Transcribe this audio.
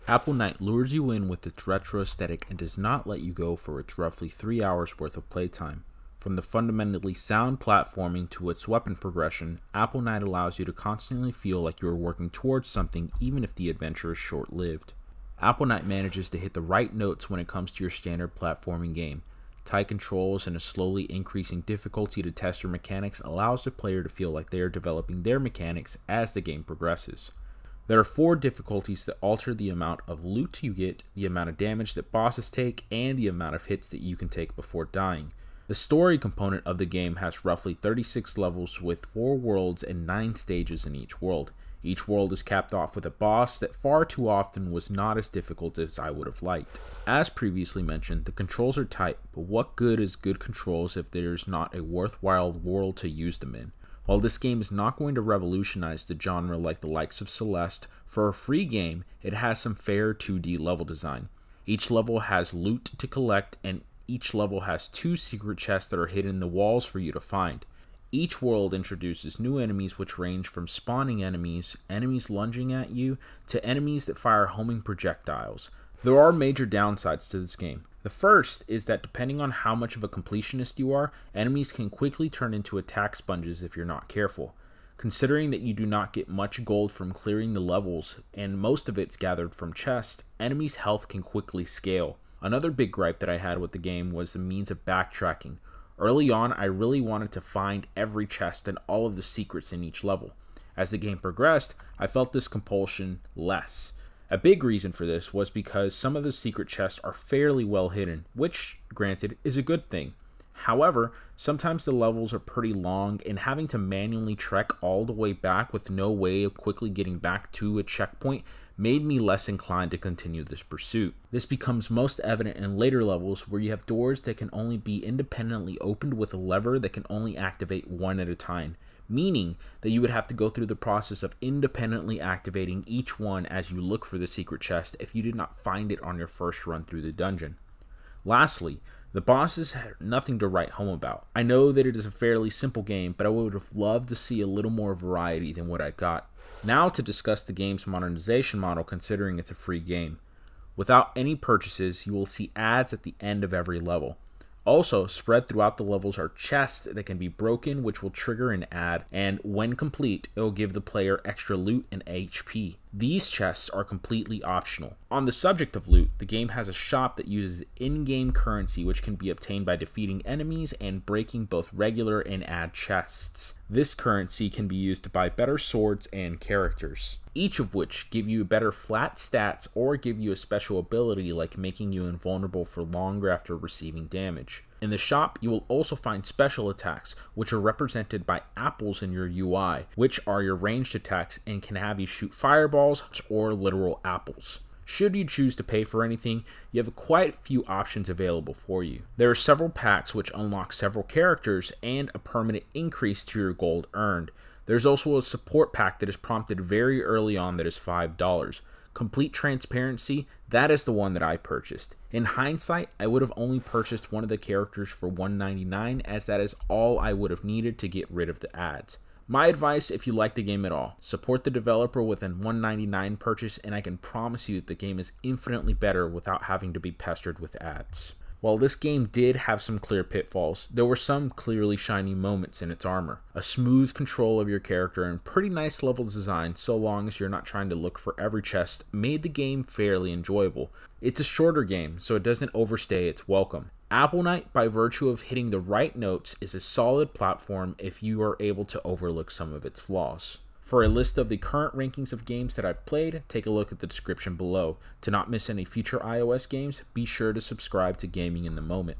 Apple Night lures you in with its retro aesthetic and does not let you go for its roughly 3 hours worth of playtime. From the fundamentally sound platforming to its weapon progression, Apple Night allows you to constantly feel like you are working towards something even if the adventure is short-lived. Apple Night manages to hit the right notes when it comes to your standard platforming game. Tight controls and a slowly increasing difficulty to test your mechanics allows the player to feel like they are developing their mechanics as the game progresses. There are 4 difficulties that alter the amount of loot you get, the amount of damage that bosses take, and the amount of hits that you can take before dying. The story component of the game has roughly 36 levels with 4 worlds and 9 stages in each world. Each world is capped off with a boss that far too often was not as difficult as I would have liked. As previously mentioned, the controls are tight, but what good is good controls if there's not a worthwhile world to use them in? While this game is not going to revolutionize the genre like the likes of Celeste, for a free game, it has some fair 2D level design. Each level has loot to collect, and each level has 2 secret chests that are hidden in the walls for you to find. Each world introduces new enemies which range from spawning enemies, enemies lunging at you, to enemies that fire homing projectiles. There are major downsides to this game. The first is that depending on how much of a completionist you are, enemies can quickly turn into attack sponges if you're not careful. Considering that you do not get much gold from clearing the levels, and most of it's gathered from chests, enemies' health can quickly scale. Another big gripe that I had with the game was the means of backtracking. Early on, I really wanted to find every chest and all of the secrets in each level. As the game progressed, I felt this compulsion less. A big reason for this was because some of the secret chests are fairly well hidden, which, granted, is a good thing. However, sometimes the levels are pretty long, and having to manually trek all the way back with no way of quickly getting back to a checkpoint made me less inclined to continue this pursuit. This becomes most evident in later levels where you have doors that can only be independently opened with a lever that can only activate one at a time, meaning that you would have to go through the process of independently activating each one as you look for the secret chest if you did not find it on your first run through the dungeon. Lastly, the bosses had nothing to write home about. I know that it is a fairly simple game, but I would have loved to see a little more variety than what I got. Now to discuss the game's monetization model, considering it's a free game. Without any purchases, you will see ads at the end of every level. Also, spread throughout the levels are chests that can be broken, which will trigger an ad, and when complete, it will give the player extra loot and HP. These chests are completely optional. On the subject of loot, the game has a shop that uses in-game currency which can be obtained by defeating enemies and breaking both regular and ad chests. This currency can be used to buy better swords and characters, each of which give you better flat stats or give you a special ability like making you invulnerable for longer after receiving damage. In the shop, you will also find special attacks, which are represented by apples in your UI, which are your ranged attacks and can have you shoot fireballs or literal apples. Should you choose to pay for anything, you have quite a few options available for you. There are several packs which unlock several characters and a permanent increase to your gold earned. There's also a support pack that is prompted very early on that is $5. Complete transparency, that is the one that I purchased. In hindsight, I would have only purchased one of the characters for $1.99 as that is all I would have needed to get rid of the ads. My advice, if you like the game at all, support the developer with a $1.99 purchase, and I can promise you that the game is infinitely better without having to be pestered with ads. While this game did have some clear pitfalls, there were some clearly shining moments in its armor. A smooth control of your character and pretty nice level design so long as you're not trying to look for every chest made the game fairly enjoyable. It's a shorter game, so it doesn't overstay its welcome. Apple Night, by virtue of hitting the right notes, is a solid platform if you are able to overlook some of its flaws. For a list of the current rankings of games that I've played, take a look at the description below. To not miss any future iOS games, be sure to subscribe to Gaming in the Moment.